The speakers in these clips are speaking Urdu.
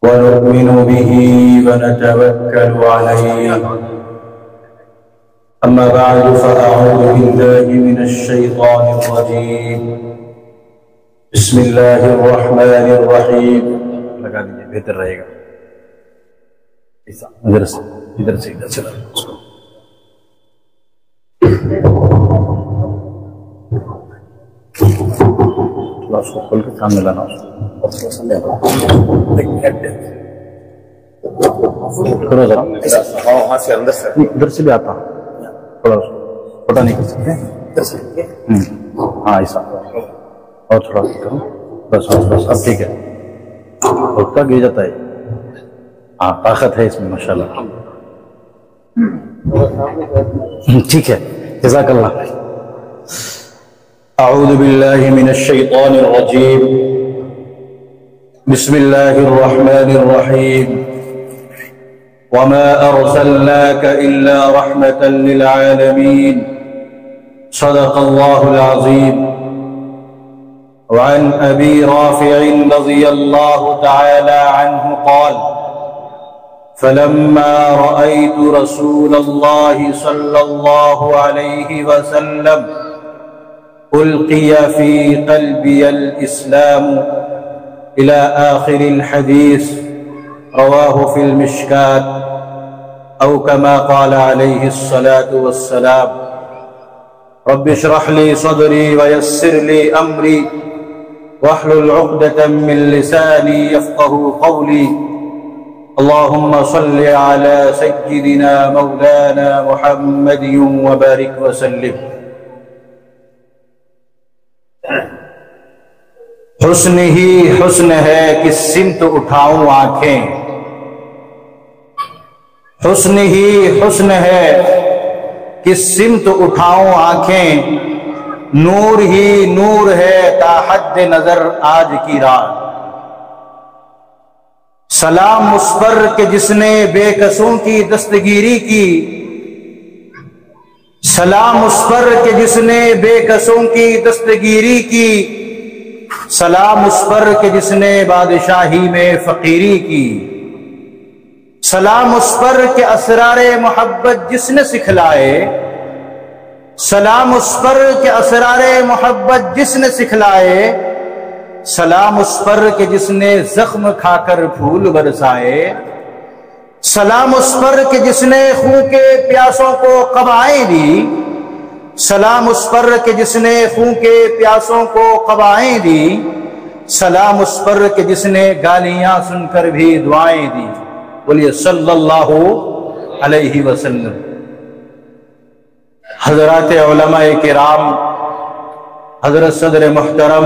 ونؤمن به ونتوكل عليه. أما بعد فأعوذ بالله من الشيطان الرجيم. بسم الله الرحمن الرحيم. لگا دیجیے بہتر رہے گا. ادھر سے ادھر چلا اس کو. اس کو کھول کے سامنے لانا. کرو ذرا ادھر سے بھی آتا تھوڑا پتا نہیں کر سکتے. ہاں ایسا اور تھوڑا کرو. بس بس اب ٹھیک ہے. ہوتا گر جاتا ہے. ہاں طاقت ہے اس میں ماشاء اللہ. ٹھیک ہے جزاک اللہ. أعوذ بالله من الشيطان الرجيم. بسم الله الرحمن الرحيم. وما أرسلناك إلا رحمة للعالمين. صدق الله العظيم. وعن أبي رافع رضي الله تعالى عنه قال: فلما رأيت رسول الله صلى الله عليه وسلم ألقي في قلبي الإسلام إلى آخر الحديث. رواه في المشكاة أو كما قال عليه الصلاة والسلام. رب اشرح لي صدري ويسر لي أمري واحلل عقدة من لساني يفقه قولي. اللهم صل على سيدنا مولانا محمد وبارك وسلم. حسن ہی حسن ہے کس سمت اٹھاؤں آنکھیں. حسن ہی حسن ہے کس سمت اٹھاؤں آنکھیں. نور ہی نور ہے تا حد نظر آج کی رات. سلام اس پر کہ جس نے بے کسوں کی دستگیری کی. سلام اس پر کہ جس نے بے کسوں کی دستگیری کی. سلام اس پر کہ جس نے بادشاہی میں فقیری کی. سلام اس پر کہ اسرار محبت جس نے سکھلائے. سلام اس پر کہ اسرار محبت جس نے سکھلائے. سلام اس پر کہ جس نے زخم کھا کر پھول برسائے. سلام اس پر کہ جس نے خون کے پیاسوں کو قبائیں دی. سلام اس پر کہ جس نے خون کے پیاسوں کو قبائیں دی. سلام اس پر کہ جس نے گالیاں سن کر بھی دعائیں دی. بولیے صلی اللہ علیہ وسلم. حضرات علماء کرام، حضرت صدر محترم،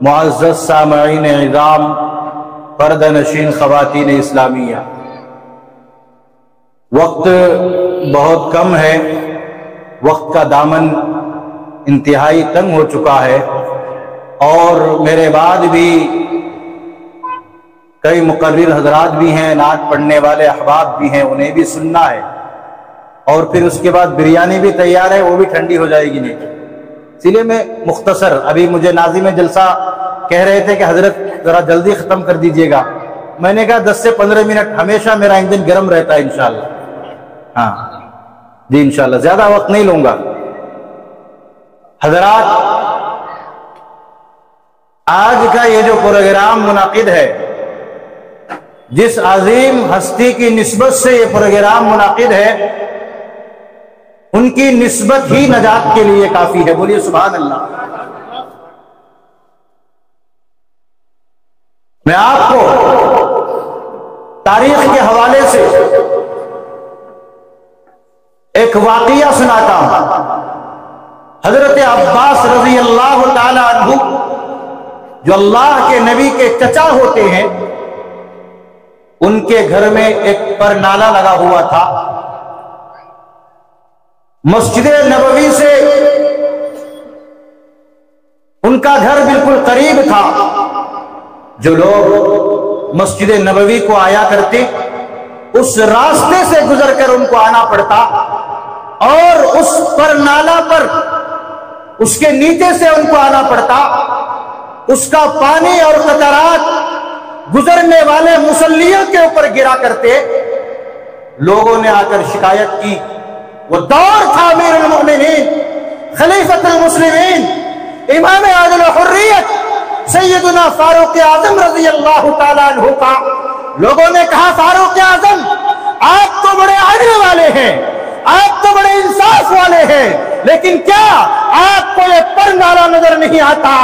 معزز سامعین عظام، پردہ نشین خواتین اسلامیہ، وقت بہت کم ہے. وقت کا دامن انتہائی تنگ ہو چکا ہے اور میرے بعد بھی کئی مقرر حضرات بھی ہیں، نعت پڑھنے والے احباب بھی ہیں، انہیں بھی سننا ہے. اور پھر اس کے بعد بریانی بھی تیار ہے، وہ بھی ٹھنڈی ہو جائے گی نہیں. اسی لیے میں مختصر، ابھی مجھے ناظم جلسہ کہہ رہے تھے کہ حضرت ذرا جلدی ختم کر دیجئے گا. میں نے کہا 10 سے 15 منٹ ہمیشہ میرا انجن گرم رہتا ہے انشاءاللہ. ہاں جی انشاءاللہ زیادہ وقت نہیں لوں گا. حضرات، آج کا یہ جو پروگرام منعقد ہے، جس عظیم ہستی کی نسبت سے یہ پروگرام منعقد ہے، ان کی نسبت ہی نجات کے لیے کافی ہے. بولیے سبحان اللہ. میں آپ کو تاریخ کے حوالے سے ایک واقعہ سناتا ہوں. حضرت عباس رضی اللہ تعالی عنہ، جو اللہ کے نبی کے چچا ہوتے ہیں، ان کے گھر میں ایک پرنالہ لگا ہوا تھا. مسجد نبوی سے ان کا گھر بالکل قریب تھا. جو لوگ مسجد نبوی کو آیا کرتے، اس راستے سے گزر کر ان کو آنا پڑتا اور اس پر نالہ پر اس کے نیچے سے ان کو آنا پڑتا. اس کا پانی اور قطرات گزرنے والے مصلیوں کے اوپر گرا کرتے. لوگوں نے آ کر شکایت کی. وہ دور تھا امیر المؤمنین خلیفۃ المسلمین امام عادل و حریت سیدنا فاروق اعظم رضی اللہ تعالیٰ عنہ کا. لوگوں نے کہا فاروق اعظم آپ تو بڑے عدل والے ہیں, آپ تو بڑے انصاف والے ہیں, لیکن کیا آپ کو یہ پر نالا نظر نہیں آتا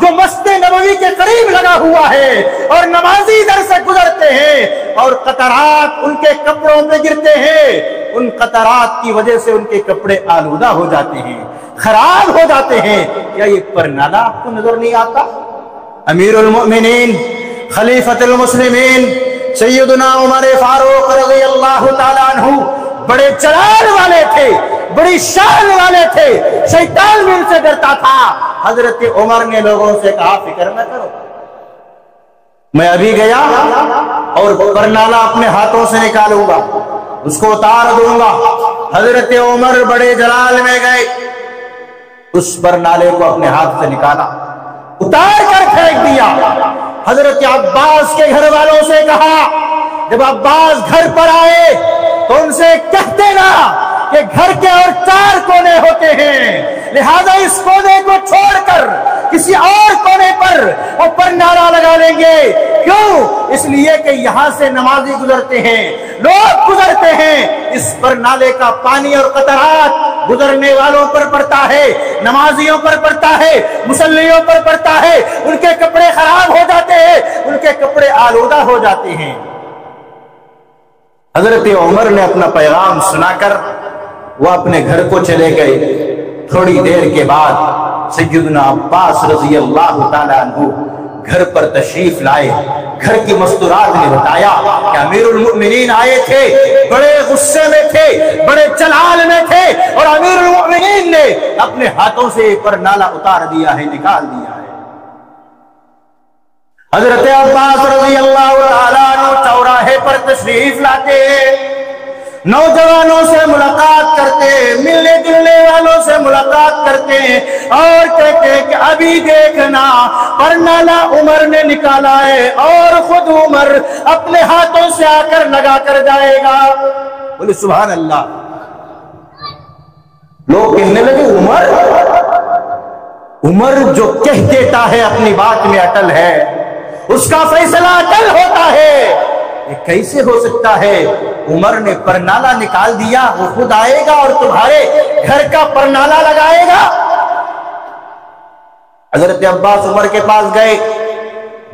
جو مسجد نبوی کے قریب لگا ہوا ہے اور نمازی ادھر سے گزرتے ہیں اور قطرات ان کے کپڑوں پہ گرتے ہیں؟ ان قطرات کی وجہ سے ان کے کپڑے آلودہ ہو جاتے ہیں, خراب ہو جاتے ہیں. کیا یہ پر نالا آپ کو نظر نہیں آتا؟ امیر المؤمنین خلیفۃ المسلمین سیدنا عمر فاروق رضی اللہ تعالیٰ عنہ بڑے جلال والے تھے, بڑی شان والے تھے, شیطان بھی ان سے ڈرتا تھا. حضرت عمر نے لوگوں سے کہا فکر نہ کرو, میں ابھی گیا اور برنالہ اپنے ہاتھوں سے نکالوں گا, اس کو اتار دوں گا. حضرت عمر بڑے جلال میں گئے, اس برنالے کو اپنے ہاتھ سے نکالا, اتار کر پھینک دیا. حضرت عباس کے گھر والوں سے کہا جب عباس گھر پر آئے تو ان سے کہتے نا کہ گھر کے اور 4 کونے ہوتے ہیں, لہذا اس کونے کو چھوڑ کر کسی اور کونے پر وہ پرنالہ لگا لیں گے. کیوں؟ اس لیے کہ یہاں سے نمازی گزرتے ہیں, لوگ گزرتے ہیں, اس پرنالے کا پانی اور قطرات گزرنے والوں پر پڑتا ہے, نمازیوں پر پڑتا ہے, مصلیوں پر پڑتا ہے, ان کے کپڑے خراب ہو جاتے ہیں, ان کے کپڑے آلودہ ہو جاتے ہیں. حضرت عمر نے اپنا پیغام سنا کر وہ اپنے گھر کو چلے گئے. تھوڑی دیر کے بعد سیدنا عباس رضی اللہ تعالیٰ عنہ گھر پر تشریف لائے. گھر کی مستورات نے بتایا کہ امیر المؤمنین آئے تھے, بڑے غصے میں تھے, بڑے جلال میں تھے, اور امیر المؤمنین نے اپنے ہاتھوں سے پرنالہ اتار دیا ہے, نکال دیا ہے. حضرت عباس رضی اللہ تعالیٰ عنہ چوراہے پر تشریف لاتے, نوجوانوں سے ملاقات کرتے, ملنے جلنے والوں سے ملاقات کرتے اور کہتے کہ ابھی دیکھنا پرنالہ عمر نے نکالا ہے اور خود عمر اپنے ہاتھوں سے آ کر لگا کر جائے گا. بولے سبحان اللہ. لوگ کہنے لگے عمر جو کہہ دیتا ہے اپنی بات میں اٹل ہے, اس کا فیصلہ اٹل ہوتا ہے. یہ کیسے ہو سکتا ہے؟ عمر نے پرنالہ نکال دیا, وہ خود آئے گا اور تمہارے گھر کا پرنالہ لگائے گا. حضرت عباس عمر کے پاس گئے,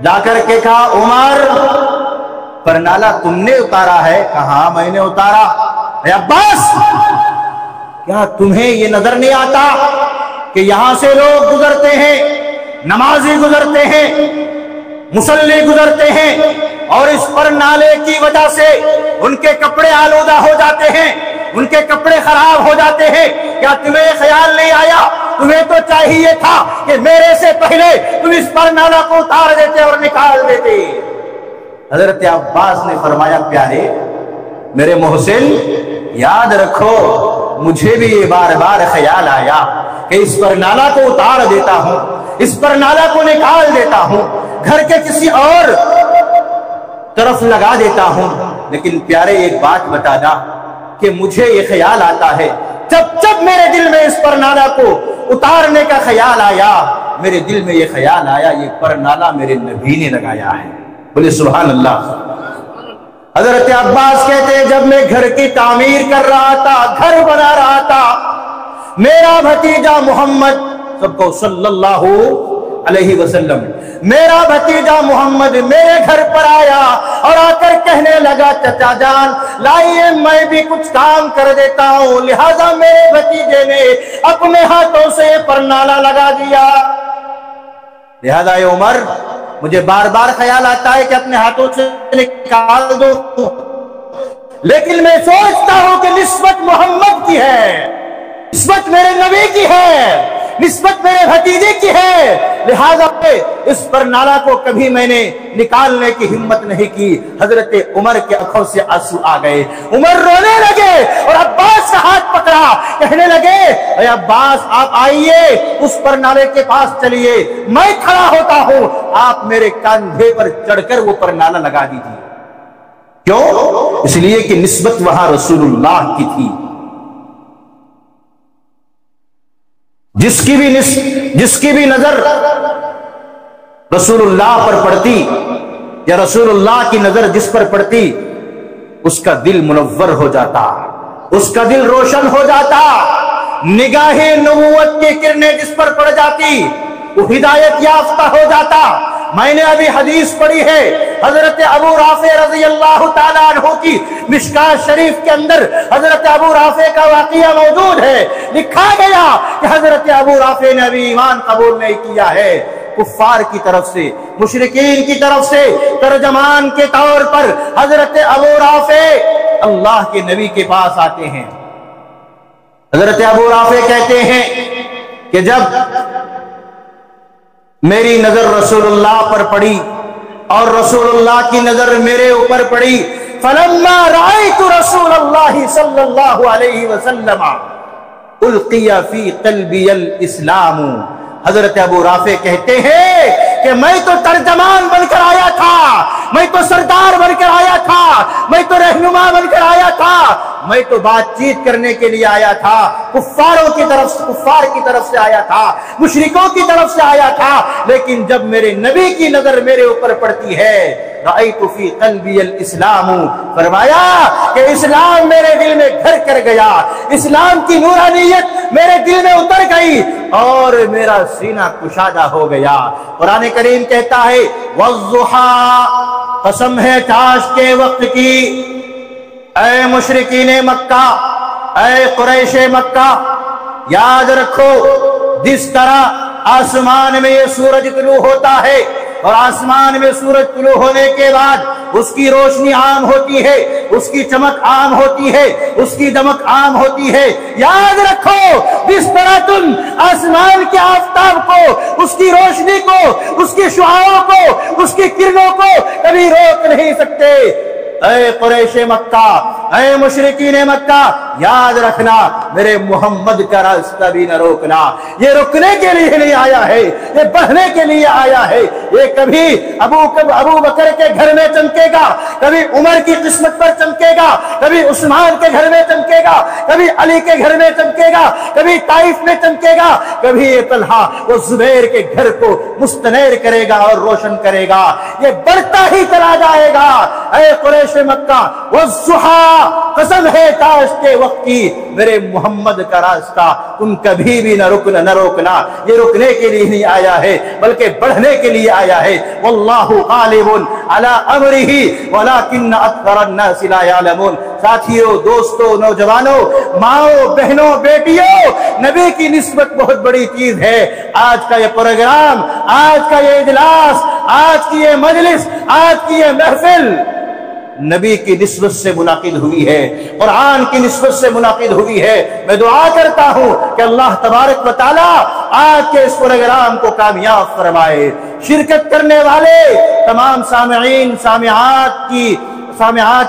جا کر کے کہا عمر پرنالہ تم نے اتارا ہے؟ کہا میں نے اتارا. اے عباس کیا تمہیں یہ نظر نہیں آتا کہ یہاں سے لوگ گزرتے ہیں, نمازی گزرتے ہیں, مصلی گزرتے ہیں, اور اس پرنالے کی وجہ سے ان کے کپڑے آلودہ ہو جاتے ہیں, ان کے کپڑے خراب ہو جاتے ہیں؟ کیا تمہیں خیال نہیں آیا؟ تمہیں تو چاہیے تھا کہ میرے سے پہلے تم اس پرنالہ کو اتار دیتے اور نکال دیتے. حضرت عباس نے فرمایا پیارے میرے محسن یاد رکھو, مجھے بھی یہ بار بار خیال آیا کہ اس پرنالہ کو اتار دیتا ہوں, اس پرنالہ کو نکال دیتا ہوں, گھر کے کسی اور طرف لگا دیتا ہوں. لیکن پیارے ایک بات بتا دا کہ مجھے یہ خیال آتا ہے, جب میرے دل میں اس پرنالہ کو اتارنے کا خیال آیا, میرے دل میں یہ خیال آیا یہ پرنالہ میرے نبی نے لگایا ہے. بولے سبحان اللہ. حضرت عباس کہتے ہیں جب میں گھر کی تعمیر کر رہا تھا, گھر بنا رہا تھا, میرا بھتیجا محمد سب کو صلی اللہ علیہ وسلم, میرا بھتیجا محمد میرے گھر پر آیا اور آ کر کہنے لگا چچا جان لائیے میں بھی کچھ کام کر دیتا ہوں. لہذا میرے بھتیجے نے اپنے ہاتھوں سے پرنالہ لگا دیا. لہذا اے عمر مجھے بار بار خیال آتا ہے کہ اپنے ہاتھوں سے نکال دو, لیکن میں سوچتا ہوں کہ نسبت محمد کی ہے, نسبت میرے نبی کی ہے, نسبت میرے بھتیجے کی ہے، لہذا اس برنالہ کو کبھی میں نے نکالنے کی ہمت نہیں کی۔ حضرت عمر کے آنکھوں سے آنسو آ گئے، عمر رونے لگے اور عباس کا ہاتھ پکڑا، کہنے لگے اے عباس آپ آئیے، اس پرنالے کے پاس چلیے، میں کھڑا ہوتا ہوں، آپ میرے کاندھے پر چڑھ کر وہ پرنالہ لگا دیجیے۔ کیوں؟ اس لیے کہ نسبت وہاں رسول اللہ کی تھی۔ جس کی بھی نظر رسول اللہ پر پڑتی یا رسول اللہ کی نظر جس پر پڑتی، اس کا دل منور ہو جاتا، اس کا دل روشن ہو جاتا، نگاہ نبوت کی کرنیں جس پر پڑ جاتی وہ ہدایت یافتہ ہو جاتا۔ میں نے ابھی حدیث پڑھی ہے، حضرت ابو رافع رضی اللہ تعالیٰ عنہ کی مشکات شریف کے اندر حضرت ابو رافع کا واقعہ موجود ہے۔ لکھا گیا کہ حضرت ابو رافع نے ابھی ایمان قبول نہیں کیا ہے، کفار کی طرف سے، مشرکین کی طرف سے ترجمان کے طور پر حضرت ابو رافع اللہ کے نبی کے پاس آتے ہیں۔ حضرت ابو رافع کہتے ہیں کہ جب میری نظر رسول اللہ پر پڑی اور رسول اللہ کی نظر میرے اوپر پڑی، فلما رأيت رسول اللہ صلی اللہ علیہ وسلم القی فی قلبی الاسلام۔ حضرت ابو رافع کہتے ہیں کہ میں تو ترجمان بن کر آیا تھا، میں تو سردار بن کر آیا تھا، میں تو رہنما بن کر آیا تھا، میں تو بات چیت کرنے کے لیے آیا تھا، کفار کی طرف سے آیا تھا، مشرکوں کی طرف سے آیا تھا، لیکن جب میرے نبی کی نظر میرے اوپر پڑتی ہے، رأیت فی قلبی الاسلام، فرمایا کہ اسلام میرے دل میں گھر کر گیا، اسلام کی نورانیت میرے دل میں اتر گئی اور میرا سینہ کشادہ ہو گیا۔ قرآن کریم کہتا ہے والضحیٰ، قسم ہے چاشت کے وقت کی، اے مشرکین مکہ، اے قریش مکہ، یاد رکھو جس طرح آسمان میں یہ سورج طلوع ہوتا ہے اور آسمان میں سورج طلوع ہونے کے بعد اس کی روشنی عام ہوتی ہے، اس کی چمک عام ہوتی ہے، اس کی دمک عام ہوتی ہے، یاد رکھو جس طرح تم آسمان کے آفتاب کو، اس کی روشنی کو، اس کی شعاعوں کو، اس کی کرنوں کو کبھی روک نہیں سکتے۔ اے قریش مکہ، اے مشرکین مکہ، یاد رکھنا میرے محمد کا راستہ بھی نہ روکنا۔ یہ رکنے کے لیے نہیں آیا ہے، یہ بڑھنے کے لیے آیا ہے۔ یہ کبھی ابو بکر کے گھر میں چمکے گا، کبھی عمر کی قسمت پر چمکے گا، کبھی عثمان کے گھر میں چمکے گا، کبھی علی کے گھر میں چمکے گا، کبھی طائف میں چمکے گا، کبھی یہ طلحہ وہ زبیر کے گھر کو مستنیر کرے گا اور روشن کرے گا۔ یہ بڑھتا ہی چلا جائے گا۔ اے قریش مکہ، والضحیٰ، قسم ہے تاش کے وقت کی، میرے محمد کا راستہ تم کبھی بھی نہ روکنا۔ یہ رکنے کے لیے نہیں آیا ہے بلکہ بڑھنے کے لیے آیا ہے۔ واللہ غالب علی امرہ ولکن اکثر الناس لا یعلمون۔ ساتھیوں، دوستوں، نوجوانوں، ماؤں، بہنوں، بیٹیوں، نبی کی نسبت بہت بڑی چیز ہے۔ آج کا یہ پروگرام، آج کا یہ اجلاس، آج کی یہ مجلس، آج کی یہ محفل نبی کی نسبت سے منعقد ہوئی ہے، قرآن کی نسبت سے منعقد ہوئی ہے۔ میں دعا کرتا ہوں کہ اللہ تبارک و تعالی آج کے اس پروگرام کو کامیاب فرمائے، شرکت کرنے والے تمام سامعین سامعات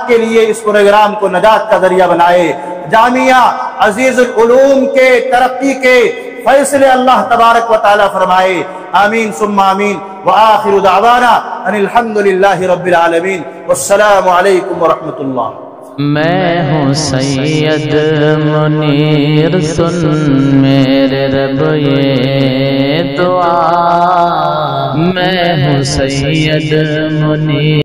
کے لیے اس پروگرام کو نجات کا ذریعہ بنائے، جامعہ عزیز العلوم کے ترقی کے فیصلے اللہ تبارک و تعالی فرمائے۔ آمین ثم آمین، وآخر دعوانا ان الحمد للہ رب العالمین، والسلام علیکم ورحمۃ اللہ۔ میں ہوں سید منیر، سن میرے رب یہ دعا، میں ہوں سید منیر۔